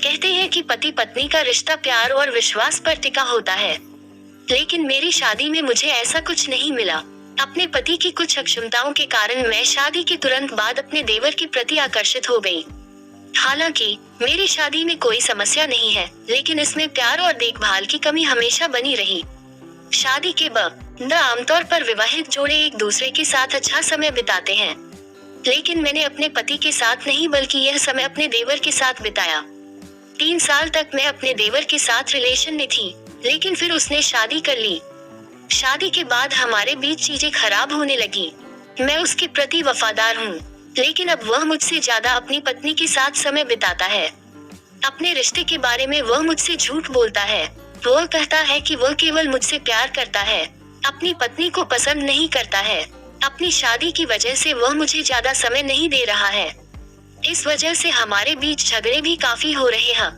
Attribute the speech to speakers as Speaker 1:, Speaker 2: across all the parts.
Speaker 1: कहते हैं कि पति पत्नी का रिश्ता प्यार और विश्वास पर टिका होता है, लेकिन मेरी शादी में मुझे ऐसा कुछ नहीं मिला। अपने पति की कुछ अक्षमताओं के कारण मैं शादी के तुरंत बाद अपने देवर के प्रति आकर्षित हो गई। हालांकि मेरी शादी में कोई समस्या नहीं है, लेकिन इसमें प्यार और देखभाल की कमी हमेशा बनी रही। शादी के बाद आमतौर पर विवाहित जोड़े एक दूसरे के साथ अच्छा समय बिताते हैं, लेकिन मैंने अपने पति के साथ नहीं बल्कि यह समय अपने देवर के साथ बिताया। 3 साल तक मैं अपने देवर के साथ रिलेशन में थी, लेकिन फिर उसने शादी कर ली। शादी के बाद हमारे बीच चीजें खराब होने लगी। मैं उसके प्रति वफादार हूँ, लेकिन अब वह मुझसे ज्यादा अपनी पत्नी के साथ समय बिताता है। अपने रिश्ते के बारे में वह मुझसे झूठ बोलता है। वह कहता है कि वह केवल मुझसे प्यार करता है, अपनी पत्नी को पसंद नहीं करता है। अपनी शादी की वजह से वह मुझे ज्यादा समय नहीं दे रहा है। इस वजह से हमारे बीच झगड़े भी काफी हो रहे हैं।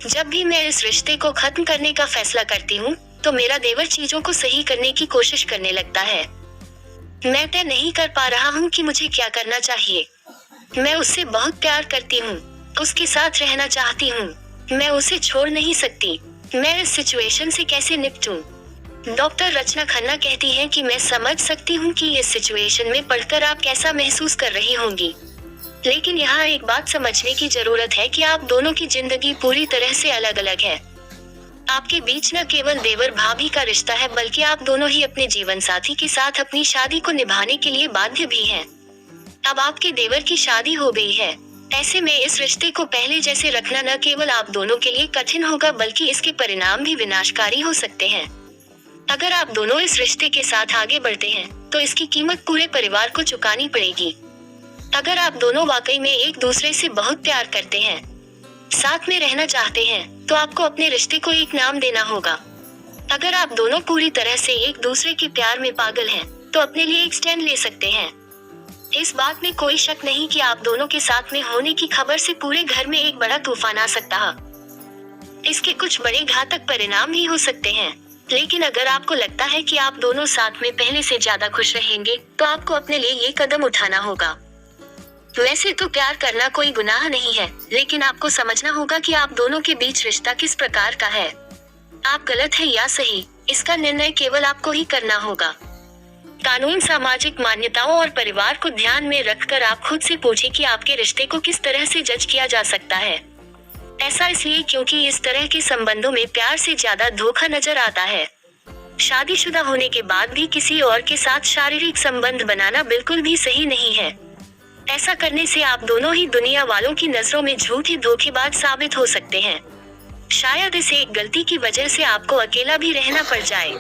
Speaker 1: जब भी मैं इस रिश्ते को खत्म करने का फैसला करती हूँ, तो मेरा देवर चीजों को सही करने की कोशिश करने लगता है। मैं तय नहीं कर पा रहा हूँ कि मुझे क्या करना चाहिए। मैं उससे बहुत प्यार करती हूँ, उसके साथ रहना चाहती हूँ। मैं उसे छोड़ नहीं सकती। मैं इस सिचुएशन से कैसे निपटूं? डॉक्टर रचना खन्ना कहती हैं कि मैं समझ सकती हूँ कि इस सिचुएशन में पढ़कर आप कैसा महसूस कर रही होंगी, लेकिन यहाँ एक बात समझने की जरूरत है कि आप दोनों की जिंदगी पूरी तरह से अलग अलग है। आपके बीच न केवल देवर भाभी का रिश्ता है, बल्कि आप दोनों ही अपने जीवन साथी के साथ अपनी शादी को निभाने के लिए बाध्य भी हैं। अब आपके देवर की शादी हो गई है, ऐसे में इस रिश्ते को पहले जैसे रखना न केवल आप दोनों के लिए कठिन होगा, बल्कि इसके परिणाम भी विनाशकारी हो सकते हैं। अगर आप दोनों इस रिश्ते के साथ आगे बढ़ते हैं, तो इसकी कीमत पूरे परिवार को चुकानी पड़ेगी। अगर आप दोनों वाकई में एक दूसरे से बहुत प्यार करते हैं, साथ में रहना चाहते हैं, तो आपको अपने रिश्ते को एक नाम देना होगा। अगर आप दोनों पूरी तरह से एक दूसरे के प्यार में पागल हैं, तो अपने लिए एक स्टैंड ले सकते हैं। इस बात में कोई शक नहीं कि आप दोनों के साथ में होने की खबर से पूरे घर में एक बड़ा तूफान आ सकता है। इसके कुछ बड़े घातक परिणाम भी हो सकते हैं, लेकिन अगर आपको लगता है कि आप दोनों साथ में पहले से ज्यादा खुश रहेंगे, तो आपको अपने लिए ये कदम उठाना होगा। वैसे तो प्यार करना कोई गुनाह नहीं है, लेकिन आपको समझना होगा कि आप दोनों के बीच रिश्ता किस प्रकार का है। आप गलत है या सही, इसका निर्णय केवल आपको ही करना होगा। कानून, सामाजिक मान्यताओं और परिवार को ध्यान में रखकर आप खुद से पूछें कि आपके रिश्ते को किस तरह से जज किया जा सकता है। ऐसा इसलिए क्योंकि इस तरह के संबंधों में प्यार से ज्यादा धोखा नजर आता है। शादीशुदा होने के बाद भी किसी और के साथ शारीरिक संबंध बनाना बिल्कुल भी सही नहीं है। ऐसा करने से आप दोनों ही दुनिया वालों की नजरों में झूठी धोखेबाज साबित हो सकते हैं। शायद इस एक गलती की वजह से आपको अकेला भी रहना पड़ जाए।